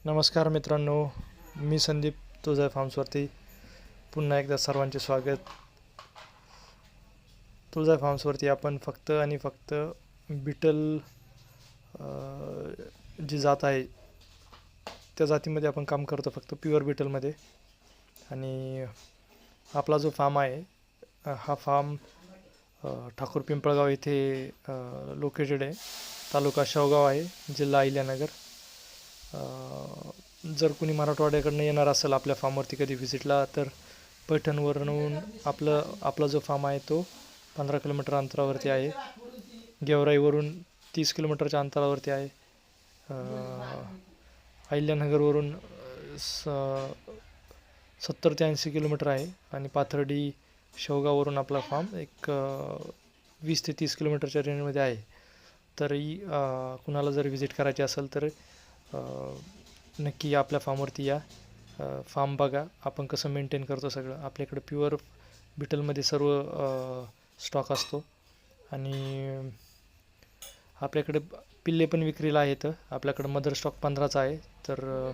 नमस्कार मित्रांनो, मी संदीप तुझा फार्म्सवरती पुन्हा एकदा सर्वांचे स्वागत. तुळजा फार्म्सवरती आपण फक्त आणि फक्त बिटल जी जात आहे त्या जातीमध्ये आपण काम करतो, फक्त प्युअर बिटलमध्ये. आणि आपला जो फार्म आहे हा फार्म ठाकूर पिंपळगाव येथे लोकेटेड आहे. तालुका शेवगाव आहे, जिल्हा अहिल्यानगर. जर कुणी मराठवाड्याकडनं येणार असेल आपल्या फार्मवरती कधी व्हिजिटला, तर पैठणवरून आपला जो फार्म आहे तो 15 किलोमीटर अंतरावरती आहे. गेवराईवरून 30 किलोमीटरच्या अंतरावरती आहे. अहिल्यानगरवरून 70 ते 80 किलोमीटर आहे. आणि पाथर्डी शेवगाववरून आपला फार्म एक 20 ते 30 किलोमीटरच्या रेंजमध्ये आहे. तरी कुणाला जर व्हिजिट करायची असेल तर नक्की आपल्या फार्मवरती या. फार्म बघा आपण कसं मेंटेन करतो सगळं. आपल्याकडे प्युअर बिटलमध्ये सर्व स्टॉक असतो. आणि आपल्याकडे पिल्ले पण विक्रीला आहेत. आपल्याकडे मदर स्टॉक 15चा आहे. तर